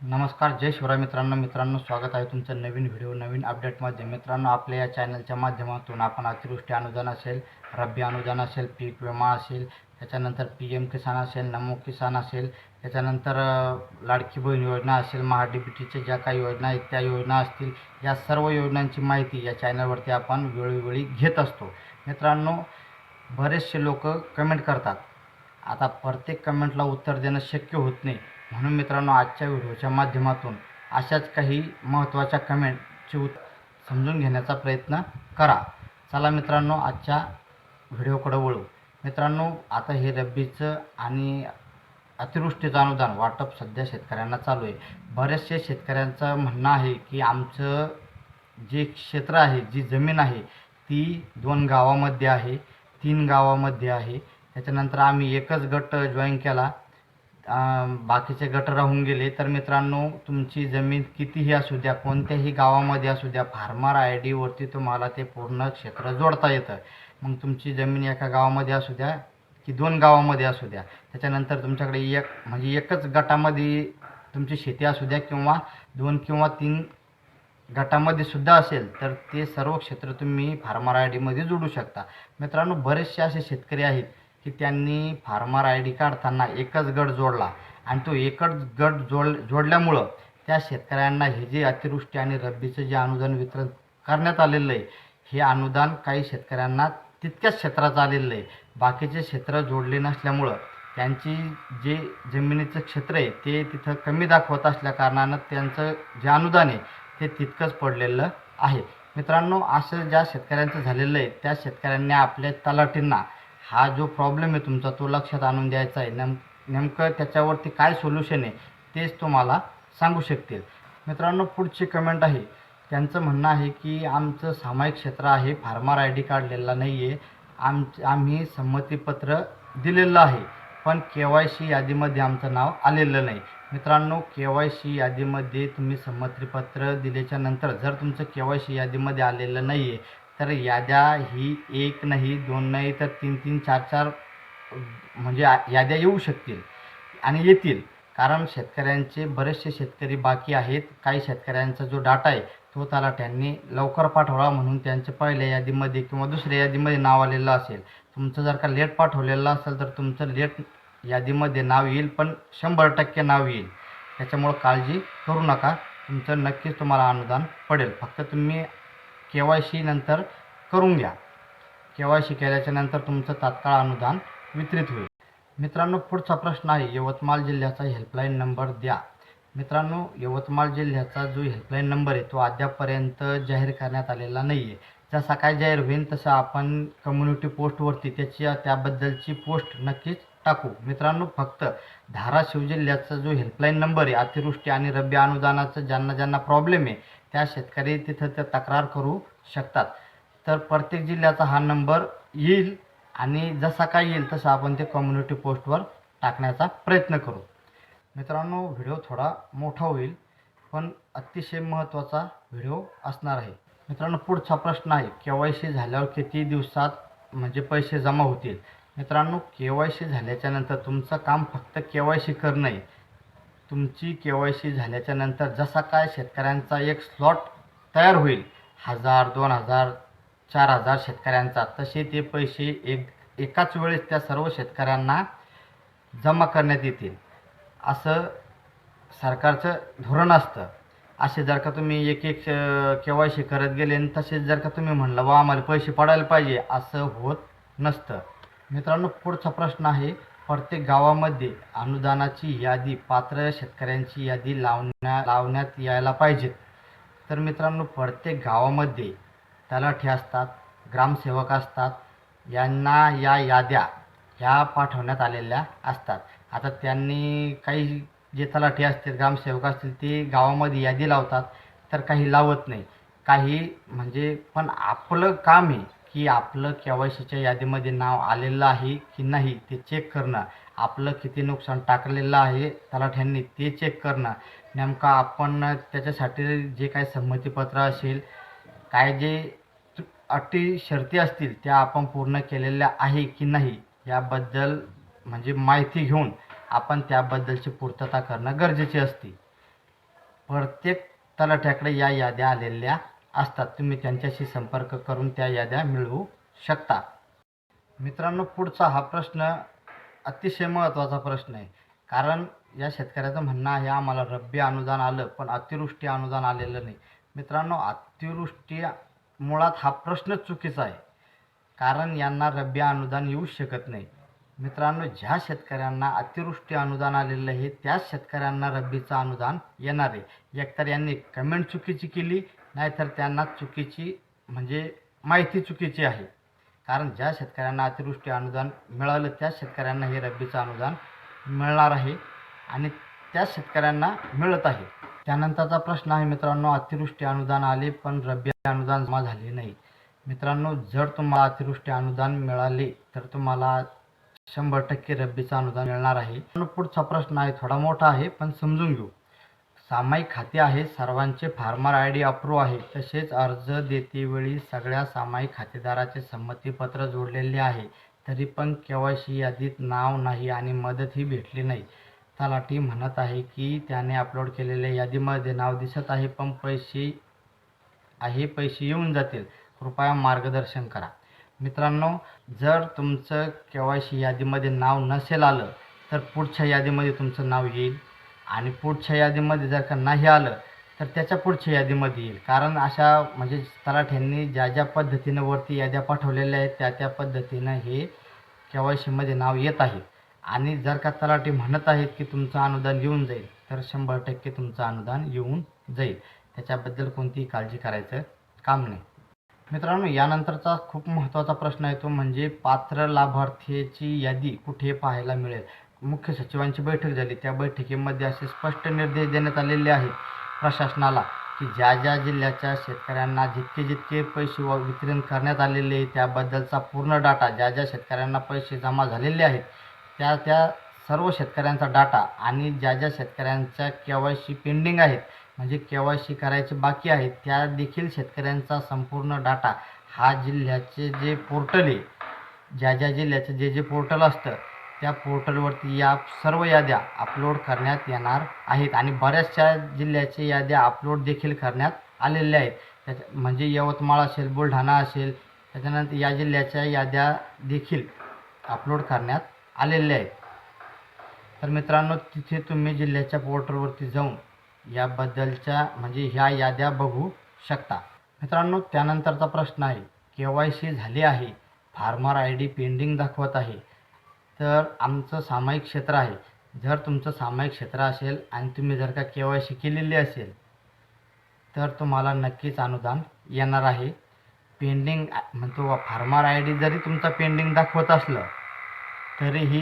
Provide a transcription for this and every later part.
नमस्कार, जय शिवराय मित्रांनो स्वागत आहे तुमचं नवीन व्हिडिओ नवीन अपडेटमध्ये। मित्रांनो, आपल्या या चॅनलच्या माध्यमातून आपण अतिवृष्टी अनुदान असेल, रब्बी अनुदान असेल, पीक विमा असेल, त्याच्यानंतर PM किसान असेल, नमो किसान असेल, त्याच्यानंतर लाडकी बहीण योजना असेल, महाडीबीटीच्या ज्या काही योजना आहेत त्या योजना असतील, या सर्व योजनांची माहिती या चॅनलवरती आपण वेळोवेळी घेत असतो। मित्रांनो, बरेचसे लोक कमेंट करतात, आता प्रत्येक कमेंटला उत्तर देणं शक्य होत नाही, म्हणून मित्रांनो आजच्या व्हिडिओच्या माध्यमातून अशाच काही महत्त्वाच्या कमेंटची समजून घेण्याचा प्रयत्न करा। चला मित्रांनो, आजच्या व्हिडिओकडे वळू। मित्रांनो, आता हे रब्बीचं आणि अतिवृष्टीचं अनुदान वाटप सध्या शेतकऱ्यांना चालू आहे। बरेचसे शेतकऱ्यांचं म्हणणं आहे की आमचं जे क्षेत्र आहे, जी जमीन आहे ती 2 गावामध्ये आहे, 3 गावामध्ये आहे, त्याच्यानंतर आम्ही एकच गट जॉईन केला, बाकीचे गट राहून गेले। तर मित्रांनो, तुमची जमीन कितीही असू द्या, कोणत्याही गावामध्ये असू द्या, फार्मर ID वरती तुम्हाला ते पूर्ण क्षेत्र जोडता येतं। मग तुमची जमीन एका गावामध्ये असू द्या की 2 गावामध्ये असू द्या, त्याच्यानंतर तुमच्याकडे एकच गटामध्ये तुमची शेती असू द्या किंवा 2 किंवा 3 गटामध्ये सुद्धा असेल, तर ते सर्व क्षेत्र तुम्ही फार्मर ID मध्ये जोडू शकता। मित्रांनो, बरेचसे असे शेतकरी आहेत की त्यांनी फार्मर ID काढताना एकच गट जोडला आणि तो एकच गट जोडल्यामुळं त्या शेतकऱ्यांना हे जे अतिवृष्टी आणि रब्बीचं जे अनुदान वितरण करण्यात आलेलं आहे, हे अनुदान काही शेतकऱ्यांना तितक्याच क्षेत्राचं आलेलं आहे। बाकीचे क्षेत्र जोडले नसल्यामुळं त्यांची जे जमिनीचं क्षेत्र आहे ते तिथं कमी दाखवत असल्या कारणानं त्यांचं जे अनुदान आहे ते तितकंच पडलेलं आहे। मित्रांनो, असं ज्या शेतकऱ्यांचं झालेलं आहे त्या शेतकऱ्यांनी आपल्या तलाठींना हा जो प्रॉब्लेम आहे तुमचा तो लक्षात आणून द्यायचा आहे। नेमकं त्याच्यावरती काय सोल्युशन आहे तेच तुम्हाला सांगू शकतील। मित्रांनो, पुढची कमेंट आहे, त्यांचं म्हणणं आहे की आमचं सामायिक क्षेत्र आहे, फार्मर ID काढलेला नाही आहे, आम्ही संमतीपत्र दिलेलं आहे, पण KYC यादीमध्ये आमचं नाव आलेलं नाही। मित्रांनो, KYC यादीमध्ये तुम्ही संमतीपत्र दिल्याच्या नंतर जर तुमचं KYC यादीमध्ये आलेलं नाही आहे, तर याद्या ही 1 नाही, 2 नाही, तर 3-3, 4-4 म्हणजे याद्या येऊ शकतील आणि येतील। कारण शेतकऱ्यांचे बरेचसे शेतकरी बाकी आहेत। काही शेतकऱ्यांचा जो डाटा आहे तो तलाठ्यांनी लवकर पाठवला म्हणून त्यांचे पहिल्या यादीमध्ये किंवा दुसऱ्या यादीमध्ये नाव आलेलं असेल। तुमचं जर का लेट पाठवलेलं असेल तर तुमचं लेट यादीमध्ये नाव येईल, पण 100% नाव येईल। त्याच्यामुळं काळजी करू नका, तुमचं नक्कीच तुम्हाला अनुदान पडेल। फक्त तुम्ही KYC नंतर करून घ्या, KYC केल्याच्या नंतर तुमचं तात्काळ अनुदान वितरित होईल। मित्रांनो, पुढचा प्रश्न आहे, यवतमाळ जिल्ह्याचा हेल्पलाईन नंबर द्या। मित्रांनो, यवतमाळ जिल्ह्याचा जो हेल्पलाईन नंबर आहे तो अद्यापपर्यंत जाहीर करण्यात आलेला नाही आहे। जसा काय जाहीर होईल तसं आपण कम्युनिटी पोस्टवरती त्याबद्दलची पोस्ट नक्कीच टाकू। मित्रांनो, फक्त धाराशिव जिल्ह्याचा जो हेल्पलाईन नंबर आहे अतिवृष्टी आणि रब्बी अनुदानाचं ज्यांना प्रॉब्लेम आहे त्या शेतकरी तिथं ते तक्रार करू शकतात। तर प्रत्येक जिल्ह्याचा हा नंबर येईल आणि जसा काय येईल तसं आपण ते कम्युनिटी पोस्टवर टाकण्याचा प्रयत्न करू। मित्रांनो, व्हिडिओ थोडा मोठा होईल पण अतिशय महत्त्वाचा व्हिडिओ असणार आहे। मित्रांनो, पुढचा प्रश्न आहे, KYC झाल्यावर किती दिवसात म्हणजे पैसे जमा होतील? मित्रांनो, KYC झाल्याच्या नंतर तुमचं काम फक्त KYC करणं आहे। तुमची KYC झाल्याच्या नंतर जसा काय शेतकऱ्यांचा एक स्लॉट तयार होईल, 1000, 2000, 4000 शेतकऱ्यांचा, तसे ते पैसे एकाच वेळेस त्या सर्व शेतकऱ्यांना जमा करण्यात येतील, असं सरकारचं धोरण असतं। असे जर का तुम्ही एक KYC करत गेले आणि तसेच जर का तुम्ही म्हणलं बा आम्हाला पैसे पडायला पाहिजे, असं होत नसतं। मित्रांनो, पुढचा प्रश्न आहे, प्रत्येक गावामध्ये अनुदानाची यादी, पात्र शेतकऱ्यांची यादी लावण्यात यायला पाहिजेत। तर मित्रांनो, प्रत्येक गावामध्ये तलाठी असतात, ग्रामसेवक असतात, यांना या याद्या ह्या पाठवण्यात आलेल्या असतात। आता त्यांनी काही जे तलाठी असतील, ग्रामसेवक असतील, ते गावामध्ये यादी लावतात, तर काही लावत नाही, काही म्हणजे पण आपलं काम आहे की आपलं KYCच्या यादीमध्ये नाव आलेलं आहे की नाही ते चेक करणं, आपलं किती नुकसान टाकलेलं आहे तलाठ्यांनी ते चेक करणं। नेमका आपण त्याच्यासाठी जे काही संमतीपत्र असेल, काय जे अटी शर्ती असतील त्या आपण पूर्ण केलेल्या आहे की नाही याबद्दल म्हणजे माहिती घेऊन आपण त्याबद्दलची पूर्तता करणं गरजेचे असते। प्रत्येक तलाठ्याकडे या याद्या आलेल्या असतात. तुम्ही त्यांच्याशी संपर्क करून त्या याद्या मिळवू शकता. मित्रांनो, पुढचा हा प्रश्न अतिशय महत्त्वाचा प्रश्न आहे. कारण या शेतकऱ्याचं म्हणणं आहे, आम्हाला रब्बी अनुदान आलं पण अतिवृष्टी अनुदान आलेलं नाही. मित्रांनो, अतिवृष्टी मुळात हा प्रश्नच चुकीचा आहे. कारण यांना रब्बी अनुदान येऊ शकत नाही. मित्रांनो, ज्या शेतकऱ्यांना अतिवृष्टी अनुदान आलेलं आहे त्याच शेतकऱ्यांना रब्बीचं अनुदान येणार आहे. एकतर यांनी कमेंट चुकीची केली, नाहीतर त्यांना चुकीची म्हणजे माहिती चुकीची आहे. कारण ज्या शेतकऱ्यांना अतिवृष्टी अनुदान मिळालं त्याच शेतकऱ्यांना हे रब्बीचं अनुदान मिळणार आहे आणि त्याच शेतकऱ्यांना मिळत आहे. त्यानंतरचा प्रश्न आहे मित्रांनो, अतिवृष्टी अनुदान आले पण रब्बी अनुदान जमा झाले नाही. मित्रांनो, जर तुम्हाला अतिवृष्टी अनुदान मिळाले तर तुम्हाला 100% रब्बीचं अनुदान मिळणार आहे. पुढचा प्रश्न आहे, थोडा मोठा आहे पण समजून घेऊ. सामायिक खाते आहे, सर्वांचे फार्मर ID अप्रूव्ह आहे, तसेच अर्ज देतेवेळी सगळ्या सामायिक खातेदाराचे संमतीपत्र जोडलेले आहे, तरी पण KYC यादीत नाव नाही आणि मदतही भेटली नाही. तलाठी म्हणत आहे की त्याने अपलोड केलेल्या यादीमध्ये नाव दिसत आहे पण पैसे येऊन जातील. कृपया मार्गदर्शन करा. मित्रांनो, जर तुमचं KYC यादीमध्ये नाव नसेल आलं तर पुढच्या यादीमध्ये तुमचं नाव येईल आणि पुढच्या यादीमध्ये जर का नाही आलं तर त्याच्या पुढच्या यादीमध्ये येईल. कारण अशा म्हणजे तलाठ्यांनी ज्या पद्धतीनं वरती याद्या पाठवलेल्या आहेत त्या पद्धतीनं हे KYCमध्ये नाव येत आहे. आणि जर का तलाठी म्हणत आहेत की तुमचं अनुदान येऊन जाईल तर 100% तुमचं अनुदान येऊन जाईल. त्याच्याबद्दल कोणतीही काळजी करायचं काम नाही. मित्रांनो, यानंतरचा खूप महत्त्वाचा प्रश्न आहे तो म्हणजे पात्र लाभार्थीची यादी कुठे पाहायला मिळेल. मुख्य सचिवांची बैठक झाली, त्या बैठकीमध्ये असे स्पष्ट निर्देश देण्यात आलेले आहेत प्रशासनाला की ज्या जिल्ह्याच्या शेतकऱ्यांना जितके पैसे वितरण करण्यात आलेले आहे त्याबद्दलचा पूर्ण डाटा, ज्या शेतकऱ्यांना पैसे जमा झालेले आहेत त्या सर्व शेतकऱ्यांचा डाटा आणि ज्या शेतकऱ्यांच्या KYC पेंडिंग आहेत म्हणजे KYC करायचे बाकी आहेत त्या देखील शेतकऱ्यांचा संपूर्ण डाटा हा जिल्ह्याचे जे पोर्टल आहे, ज्या जिल्ह्याचे जे पोर्टल असतं त्या पोर्टलवरती या सर्व याद्या अपलोड करण्यात येणार आहेत आणि बऱ्याचशा जिल्ह्याच्या याद्या अपलोड देखील करण्यात आलेल्या आहेत. म्हणजे यवतमाळ असेल, बुलढाणा असेल, त्याच्यानंतर या जिल्ह्याच्या याद्या देखील अपलोड करण्यात आलेल्या आहेत. तर मित्रांनो, तिथे तुम्ही जिल्ह्याच्या पोर्टलवरती जाऊन याबद्दलच्या म्हणजे ह्या याद्या बघू शकता. मित्रांनो, त्यानंतरचा प्रश्न आहे, KYC झाले आहे, फार्मर ID पेंडिंग दाखवत आहे, तर आमचं सामायिक क्षेत्र आहे. जर तुमचं सामायिक क्षेत्र असेल आणि तुम्ही जर का KYC केलेली असेल तर तुम्हाला नक्कीच अनुदान येणार आहे. पेंडिंग म्हणतो फार्मर ID जरी तुमचा पेंडिंग दाखवत असलं तरीही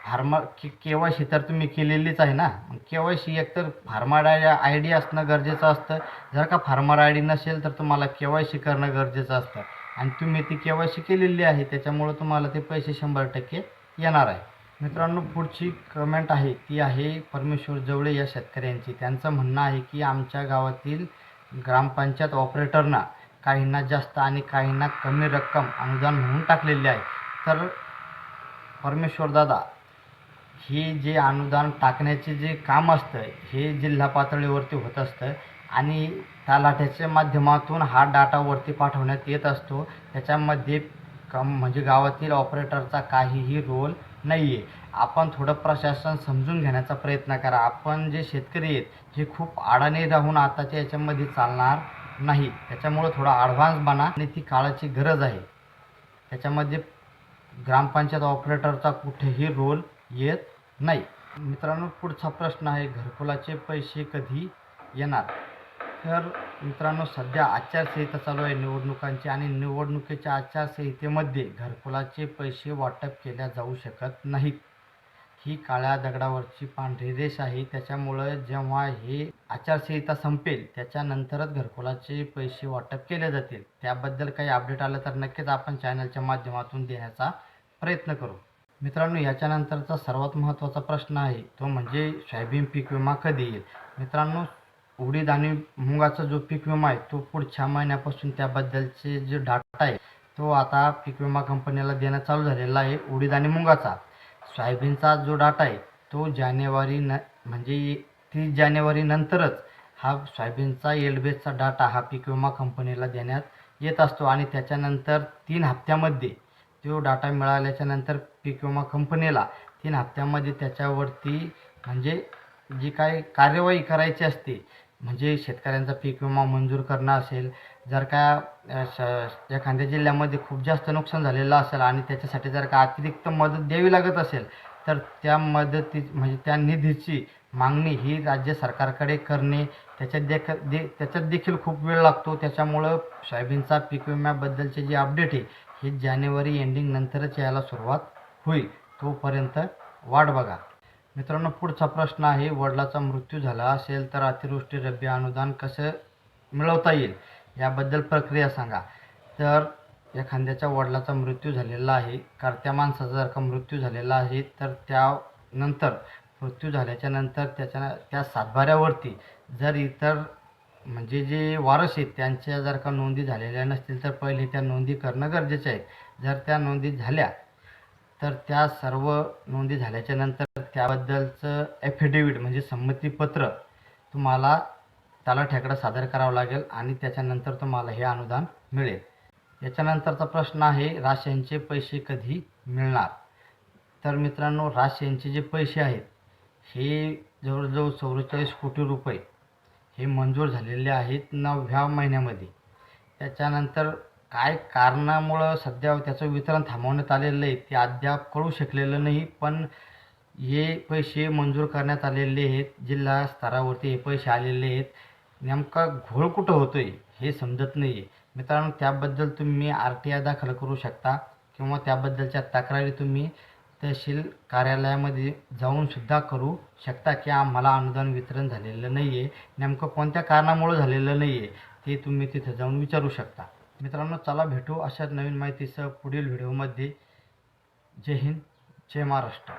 फार्मर KYC तर तुम्ही केलेलीच आहे ना. KYC एकतर फार्मर ID असणं गरजेचं असतं. जर का फार्मर ID नसेल तर तुम्हाला KYC करणं गरजेचं असतं आणि तुम्ही ती KYC केलेली आहे त्याच्यामुळं तुम्हाला ते पैसे 100% येणार आहे. मित्रांनो, पुढची कमेंट आहे ती आहे परमेश्वर जवळे या शेतकऱ्यांची. त्यांचं म्हणणं आहे की आमच्या गावातील ग्रामपंचायत ऑपरेटरना काहींना जास्त आणि काहींना कमी रक्कम अनुदान म्हणून टाकलेली आहे. तर परमेश्वर दादा, हे जे अनुदान टाकण्याचे जे काम असतं हे जिल्हा पातळीवरती होत असतं आणि तलाठ्याच्या माध्यमातून हा डाटा वरती पाठवण्यात येत असतो. त्याच्यामध्ये म्हणजे गावातील ऑपरेटरचा काहीही रोल नाही आहे. आपण थोडं प्रशासन समजून घेण्याचा प्रयत्न करा. आपण जे शेतकरी आहेत हे खूप अडाणी राहून आताच्या याच्यामध्ये चालणार नाही. त्याच्यामुळं थोडा ॲडव्हान्स बना आणि ती काळाची गरज आहे. त्याच्यामध्ये ग्रामपंचायत ऑपरेटरचा कुठेही रोल येत नाही. मित्रांनो, पुढचा प्रश्न आहे, घरकुलाचे पैसे कधी येणार. तर मित्रांनो, सध्या आचारसंहिता चालू आहे निवडणुकांची आणि निवडणुकीच्या आचारसंहितेमध्ये घरकुलाचे पैसे वाटप केल्या जाऊ शकत नाहीत. ही काळ्या दगडावरची पांढरी रेष आहे. त्याच्यामुळं जेव्हा हे आचारसंहिता संपेल त्याच्यानंतरच घरकुलाचे पैसे वाटप केले जातील. त्याबद्दल काही अपडेट आलं तर नक्कीच आपण चॅनलच्या माध्यमातून देण्याचा प्रयत्न करू. मित्रांनो, याच्यानंतरचा सर्वात महत्त्वाचा प्रश्न आहे तो म्हणजे सोयाबीन पीक विमा कधी येईल. मित्रांनो, उडीद आणि मुगाचा जो पीक विमा आहे तो पुढच्या महिन्यापासून त्याबद्दलचे जो डाटा आहे तो आता पीक विमा कंपनीला देणं चालू झालेला आहे उडीद आणि मुगाचा. सोयाबीनचा जो डाटा आहे तो म्हणजे 30 जानेवारी नंतरच हा सोयाबीनचा एल्डबेसचा डाटा हा पीक विमा कंपनीला देण्यात येत असतो आणि त्याच्यानंतर 3 हप्त्यामध्ये तो डाटा मिळाल्याच्या नंतर पीक विमा कंपनीला 3 हप्त्यामध्ये त्याच्यावरती म्हणजे जी काही कार्यवाही करायची असते, म्हणजे शेतकऱ्यांचा पीक विमा मंजूर करणं असेल, जर का एखाद्या जिल्ह्यामध्ये खूप जास्त नुकसान झालेलं असेल आणि त्याच्यासाठी जर का अतिरिक्त मदत द्यावी लागत असेल, तर त्या म्हणजे त्या निधीची मागणी ही राज्य सरकारकडे करणे त्याच्यात देखील खूप वेळ लागतो. त्याच्यामुळं सोयाबीनचा पीक विम्याबद्दलचे जे अपडेट आहे हे जानेवारी एंडिंग नंतरच यायला सुरुवात होईल. तोपर्यंत वाट बघा. मित्रांनो, पुढचा प्रश्न आहे, वडिलाचा मृत्यू झाला असेल तर अतिवृष्टी रब्बी अनुदान कसं मिळवता येईल, याबद्दल प्रक्रिया सांगा. तर एखाद्याच्या वडिलाचा मृत्यू झालेला आहे, त्या माणसाचा जर का मृत्यू झालेला आहे, तर त्यानंतर मृत्यू झाल्याच्या नंतर त्या सातबाऱ्यावरती जर इतर म्हणजे जे वारस आहेत त्यांच्या जर का नोंदी झालेल्या नसतील, तर पहिले त्या नोंदी करणं गरजेचं आहे. जर त्या नोंदी झाल्या, तर त्या सर्व नोंदी झाल्याच्या नंतर त्याबद्दलचं ॲफिडेविट म्हणजे संमतीपत्र तुम्हाला तलाठ्याकडे सादर करावं लागेल आणि त्याच्यानंतर तुम्हाला हे अनुदान मिळेल. याच्यानंतरचा प्रश्न आहे, राशनचे पैसे कधी मिळणार? तर मित्रांनो, राशनचे जे पैसे आहेत हे जवळजवळ 44 कोटी रुपये हे मंजूर झालेले आहेत 9व्या महिन्यामध्ये. त्याच्यानंतर काय कारणामुळं सध्या त्याचं वितरण थांबवण्यात आलेलं आहे ते अद्याप कळू शकलेलं नाही. पण हे पैसे मंजूर करण्यात आलेले आहेत, जिल्हा स्तरावरती हे पैसे आलेले आहेत. नेमका घोळ कुठं होतो आहे हे समजत नाही आहे. मित्रांनो, त्याबद्दल तुम्ही RTI दाखल करू शकता किंवा त्याबद्दलच्या तक्रारी तुम्ही तहसील कार्यालयामध्ये जाऊनसुद्धा करू शकता की आम्हाला अनुदान वितरण झालेलं नाही आहे, नेमकं कोणत्या कारणामुळं झालेलं नाही आहे ते तुम्ही तिथं जाऊन विचारू शकता. मित्रांनो, चला भेटू अशाच नवीन माहितीसह पुढील व्हिडिओमध्ये. जय हिंद, जय महाराष्ट्र.